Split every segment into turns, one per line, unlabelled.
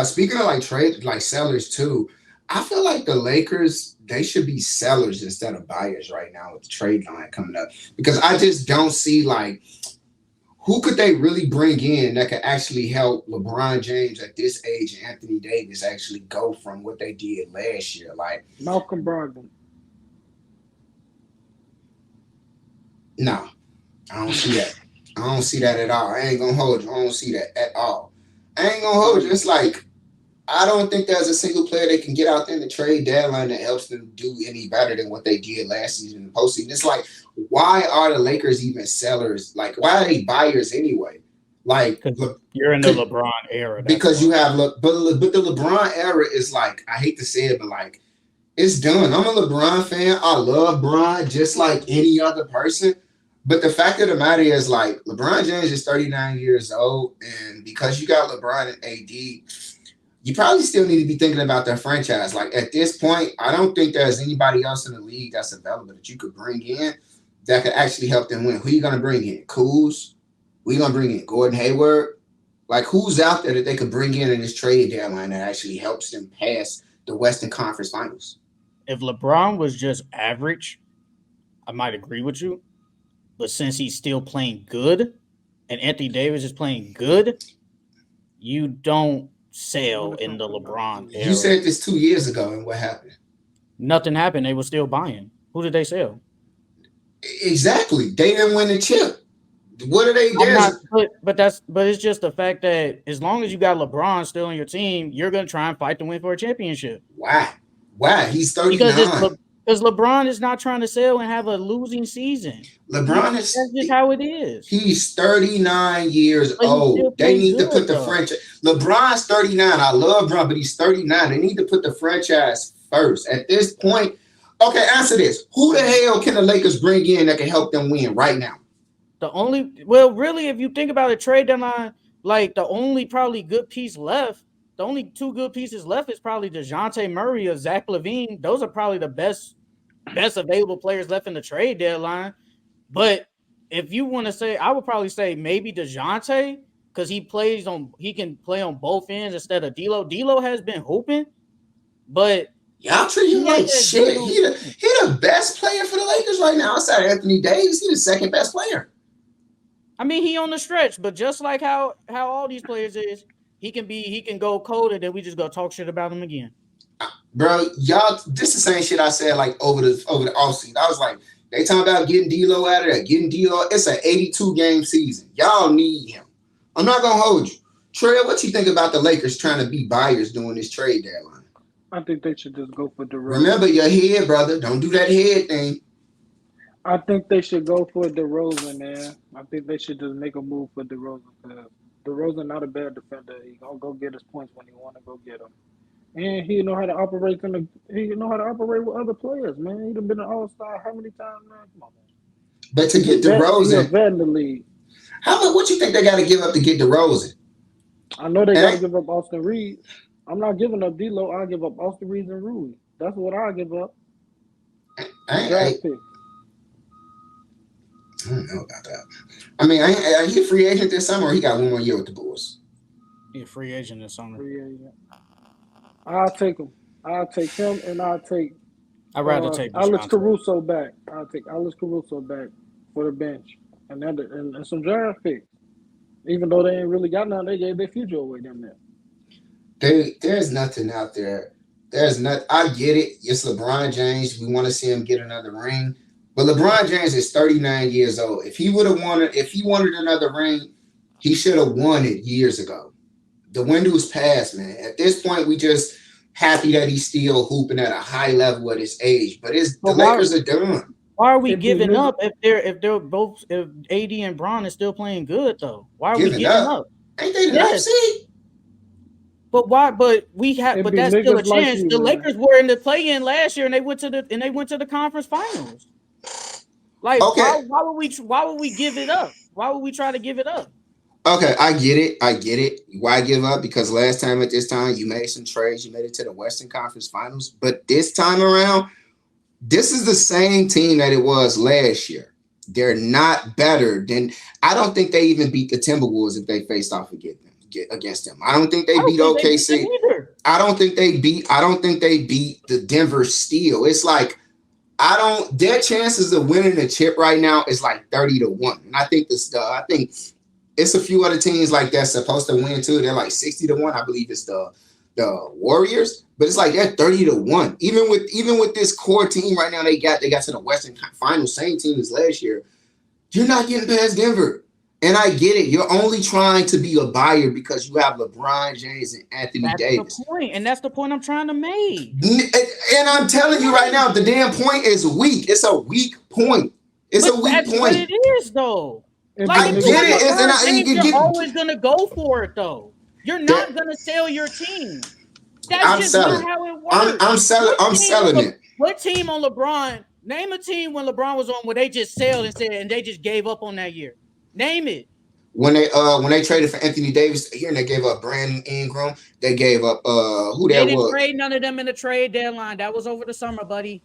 Speaking of like trade, like sellers too, I feel like the Lakers they should be sellers instead of buyers right now with the trade line coming up because I just don't see like who could they really bring in that could actually help LeBron James at this age and Anthony Davis actually go from what they did last year? Like,
Malcolm Brogdon.
no, I don't see that. I don't see that at all. I ain't gonna hold you. I don't see that at all. I ain't gonna hold you. It's like I don't think there's a single player that can get out there in the trade deadline that helps them do any better than what they did last season in the postseason. It's like, why are the Lakers even sellers? Like, why are they buyers anyway? Like,
you're in the LeBron era.
Because you have, but the LeBron era is like, I hate to say it, but like, it's done. I'm a LeBron fan. I love Bron just like any other person. But the fact of the matter is, like, LeBron James is 39 years old, and because you got LeBron and AD, you probably still need to be thinking about their franchise. Like, at this point, I don't think there's anybody else in the league that's available that you could bring in that could actually help them win. Who are you going to bring in? Kuz? Who are you going to bring in? Gordon Hayward? Like, who's out there that they could bring in this trade deadline that actually helps them pass the Western Conference Finals?
If LeBron was just average, I might agree with you. But since he's still playing good and Anthony Davis is playing good, you don't sell in the LeBron era.
You said this 2 years ago, and what happened?
Nothing happened. They were still buying. Who did they sell?
Exactly. They didn't win the chip. What are they doing?
But it's just the fact that as long as you got LeBron still on your team, you're going to try and fight to win for a championship.
Why? He's 39.
Because LeBron is not trying to sell and have a losing season.
That's
just how it is.
He's 39 years old. They need to put the franchise. LeBron's 39. I love LeBron, but he's 39. They need to put the franchise first. At this point, okay, answer this. Who the hell can the Lakers bring in that can help them win right now?
Really, if you think about a trade deadline, like the only probably good piece left, the only two good pieces left is probably DeJounte Murray or Zach LaVine. Those are probably the best available players left in the trade deadline. But if you want to say, I would probably say maybe DeJounte because he can play on both ends instead of D'Lo. D'Lo has been hooping, but
y'all treat him like shit. He the best player for the Lakers right now. Outside of Anthony Davis, he's the second best player.
I mean, he on the stretch, but just like how all these players is, he can go cold and then we just go talk shit about him again.
Bro, y'all, this is the same shit I said like over the offseason. I was like, they talking about getting D'Lo out of there, getting D'Lo. It's an 82-game season. Y'all need him. I'm not gonna hold you. Trey, what you think about the Lakers trying to be buyers during this trade deadline?
I think they should just go for DeRozan.
Remember your head, brother. Don't do that head thing.
I think they should go for DeRozan, man. I think they should just make a move for DeRozan because DeRozan not a bad defender. He gonna go get his points when he want to go get them. And he know how to operate with other players, man. He'd have been an all-star how many times, man? Come on, man.
But to get DeRozan,
in the league.
What you think they got to give up to get DeRozan?
I know they got to give up Austin Reed. I'm not giving up D'Lo. I'll give up Austin Reed and Rui. That's what I'll give up.
I don't know about that. I mean, he a free agent this summer or he got one more year with the Bulls?
He's a free agent this summer.
Free agent. I'll take him. I'd rather take Alex Caruso back. I'll take Alex Caruso back for the bench and some draft picks. Even though they ain't really got none, they gave their future away down there.
There's nothing out there. I get it. It's LeBron James. We want to see him get another ring. But LeBron James is 39 years old. If he wanted another ring, he should have won it years ago. The window's passed, man. At this point, we just happy that he's still hooping at a high level at his age. But the Lakers are done.
Why are we giving up if AD and Bron is still playing good though? Why are we giving up?
Ain't they the ninth seed?
But why? But that's still a chance. The Lakers were in the play-in last year, and they went to the conference finals. Like, okay. Why would we give it up? Why would we try to give it up?
Okay, I get it. Why give up? Because last time at this time, you made some trades. You made it to the Western Conference Finals. But this time around, this is the same team that it was last year. They're not better than – I don't think they even beat the Timberwolves if they faced off against against them. I don't think they
I don't
beat
think they beat
OKC.
them either.
I don't think they beat the Denver Steel. It's like their chances of winning the chip right now is like 30-1. And I think I think it's a few other teams like that's supposed to win too. They're like 60-1. I believe it's the Warriors, but it's like they're 30-1. Even with this core team right now, they got to the Western Finals, same team as last year. You're not getting past Denver. And I get it. You're only trying to be a buyer because you have LeBron James and Anthony Davis.
That's the point, and that's the point I'm trying to make.
And I'm telling you right now, the damn point is weak. It's a weak point. It's a weak
that's
point.
What it is, though.
I get it.
You're always gonna go for it, though. You're not gonna sell your team. That's not how it works.
I'm selling it.
What team on LeBron? Name a team when LeBron was on where they just sailed and they just gave up on that year. Name it.
When they traded for Anthony Davis here and they gave up Brandon Ingram, they gave up who that was. They didn't
trade none of them in the trade deadline. That was over the summer, buddy.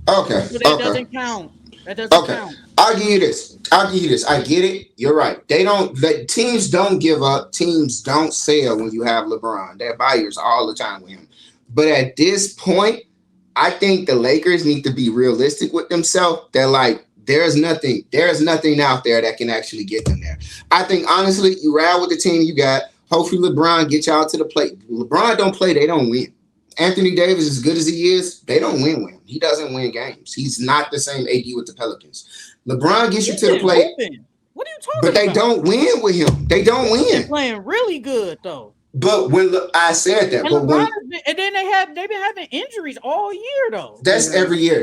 Okay.
So that doesn't count. That doesn't count.
I'll give you this. I get it. You're right. Teams don't give up. Teams don't sell when you have LeBron. They're buyers all the time with him. But at this point, I think the Lakers need to be realistic with themselves. They're like, there's nothing out there that can actually get them there. I think honestly, you ride with the team you got. Hopefully LeBron get y'all to the plate. LeBron don't play, they don't win. Anthony Davis, as good as he is, they don't win with him. He doesn't win games. He's not the same AD with the Pelicans. LeBron gets you to the plate.
What are you talking about?
But they don't win with him. They don't win.
They're playing really good though.
But when I said that,
and then they've been having injuries all year though.
That's every year.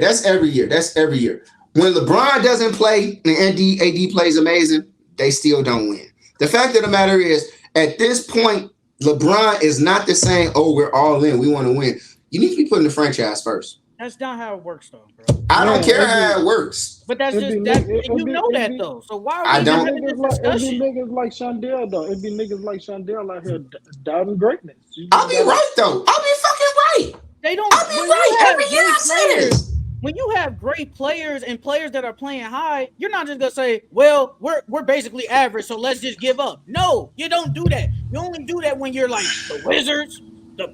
When LeBron doesn't play and AD plays amazing, they still don't win. The fact of the matter is, at this point, LeBron is not the same, we're all in, we want to win. You need to be putting the franchise first.
That's not how it works, though, bro.
I don't care how it works.
But that's just that. You know that, though. So why are we having this discussion?
It'd be niggas like Shondell, though. It'd be niggas like Shondell out here doubting greatness.
I'll be right, though. I'll be fucking right.
They don't.
I'll be right every year I say this.
When you have great players and players that are playing high, you're not just gonna say, "Well, we're basically average, so let's just give up." No, you don't do that. You only do that when you're like the Wizards, the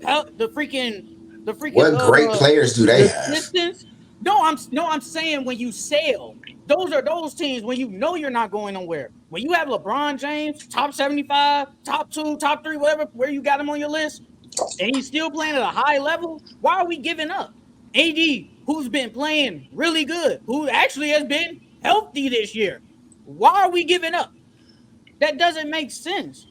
freaking.
What great players do they have?
No, I'm saying when you sell, those are those teams when you know you're not going nowhere. When you have LeBron James, top 75, top 2, top 3, whatever, where you got him on your list, and he's still playing at a high level, why are we giving up? AD, who's been playing really good, who actually has been healthy this year, why are we giving up? That doesn't make sense.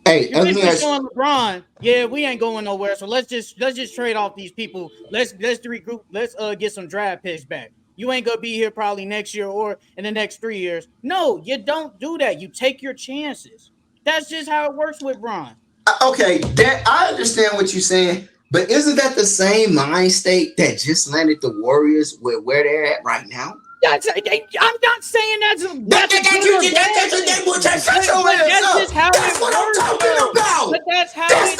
Hey,
you're showing LeBron, yeah, we ain't going nowhere. So let's just trade off these people. Let's regroup. Let's get some draft picks back. You ain't gonna be here probably next year or in the next 3 years. No, you don't do that. You take your chances. That's just how it works with Bron.
Okay, I understand what you're saying, but isn't that the same mind state that just landed the Warriors with where they're at right now?
I'm not saying that's just how it works. But that's how it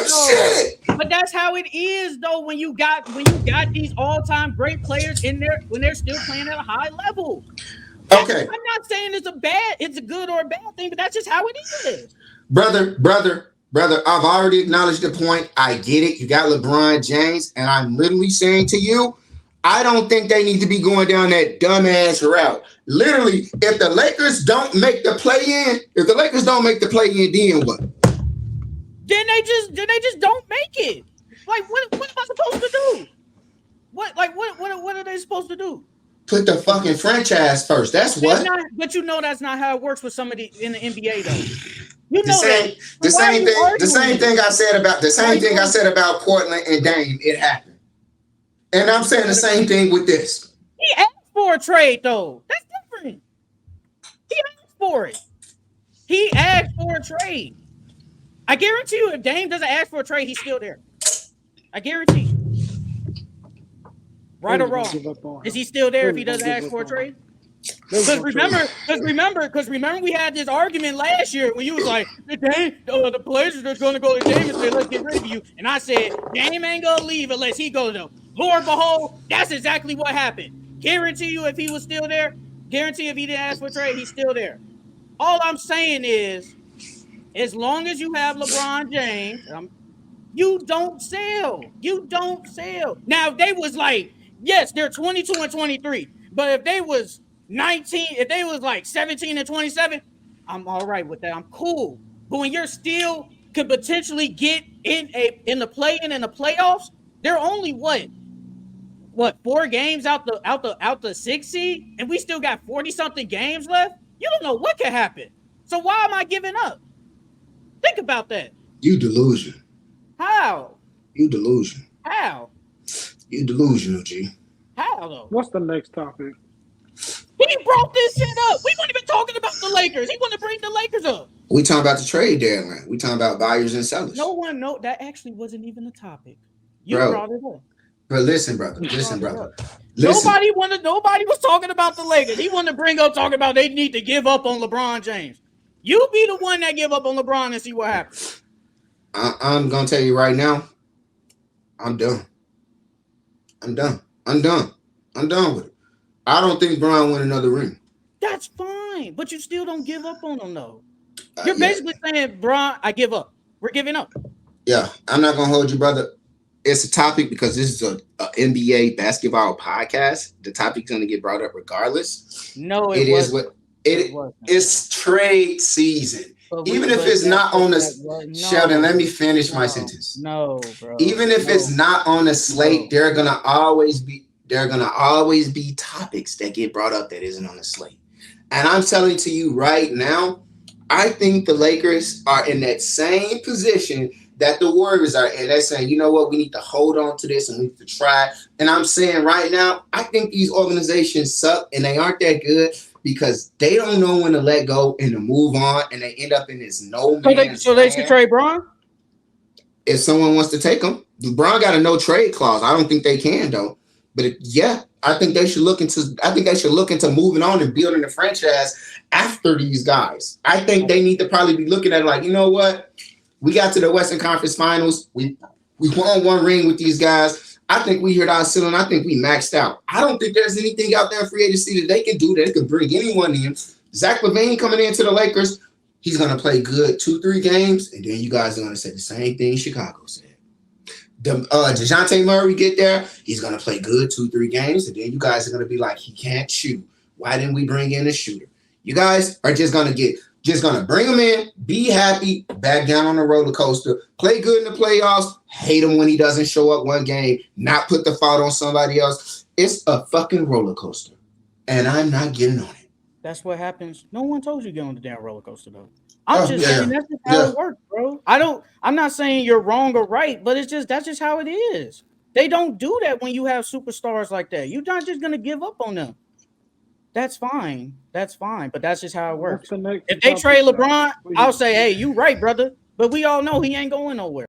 is. But that's how it is, though. When you got these all-time great players in there, when they're still playing at a high level.
Okay,
I'm not saying it's a good or a bad thing, but that's just how it is.
Brother, I've already acknowledged the point. I get it. You got LeBron James, and I'm literally saying to you, I don't think they need to be going down that dumbass route. Literally, if the Lakers don't make the play-in, then what?
Then they just don't make it. Like, what am I supposed to do? What are they supposed to do?
Put the fucking franchise first. That's what.
But you know that's not how it works with somebody in the NBA, though. You know
the same thing I said about Portland and Dame. It happened. And I'm saying the same thing with this.
He asked for a trade, though. That's different. He asked for it. He asked for a trade. I guarantee you, if Dame doesn't ask for a trade, he's still there. I guarantee you. Right or wrong? Is he still there if he doesn't ask for a trade? Because remember, we had this argument last year when you was like, the Blazers are going to go to Dame and say, let's get rid of you. And I said, Dame ain't going to leave unless he goes though. Lord behold, that's exactly what happened. Guarantee you if he was still there, guarantee if he didn't ask for a trade, he's still there. All I'm saying is, As long as you have LeBron James, you don't sell. You don't sell. Now, if they was like, yes, they're 22 and 23, but if they was 19, if they was like 17 and 27, I'm all right with that. I'm cool. But when you're still could potentially get in the play-in and the playoffs, they're only what 4 games out the 6 seed, and we still got 40 something games left. You don't know what could happen. So why am I giving up? Think about that.
You delusion.
How?
You delusion.
How?
You delusional, G.
How though?
What's the next topic?
He brought this shit up. We weren't even talking about the Lakers. He wanted to bring the Lakers up.
We talking about the trade deadline. We talking about buyers and sellers.
No one know that actually wasn't even a topic. You
Bro.
brought it up.
But listen, brother. Listen.
Nobody was talking about the Lakers. He wanted to bring up talking about they need to give up on LeBron James. You be the one that give up on LeBron and see what happens.
I'm gonna tell you right now, I'm done. I'm done with it. I don't think Bron win another ring.
That's fine, but you still don't give up on him though. You're basically saying, Bron, I give up. We're giving up.
Yeah, I'm not gonna hold you, brother. It's a topic because this is a NBA basketball podcast. The topic's gonna get brought up regardless.
No,
it is what it's trade season. Even if it's not on the Sheldon, let me finish my sentence.
No, bro.
Even if it's not on the slate, there are gonna always be topics that get brought up that isn't on the slate. And I'm telling to you right now, I think the Lakers are in that same position that the Warriors are in. They're saying, you know what, we need to hold on to this and we need to try. And I'm saying right now, I think these organizations suck and they aren't that good because they don't know when to let go and to move on, and they end up in this no man's
So they should trade Bron?
If someone wants to take them. Bron got a no trade clause. I don't think they can though. But I think they should look into moving on and building the franchise after these guys. I think they need to probably be looking at it like, you know what? We got to the Western Conference Finals. We won one ring with these guys. I think we hit our ceiling. I think we maxed out. I don't think there's anything out there in free agency that they can do that can bring anyone in. Zach LaVine coming into the Lakers, he's going to play good 2-3 games, and then you guys are going to say the same thing Chicago said. DeJounte Murray get there, he's going to play good 2-3 games, and then you guys are going to be like, he can't shoot. Why didn't we bring in a shooter? You guys are just going to bring him in, be happy, back down on the roller coaster, play good in the playoffs, hate him when he doesn't show up one game, not put the fault on somebody else. It's a fucking roller coaster, and I'm not getting on it.
That's what happens. No one told you to get on the damn roller coaster, though. I'm just saying that's just how it works, bro. I'm not saying you're wrong or right, but that's just how it is. They don't do that when you have superstars like that. You're not just gonna give up on them. That's fine. But that's just how it works. If they trade LeBron, I'll say, hey, you right, brother. But we all know he ain't going nowhere.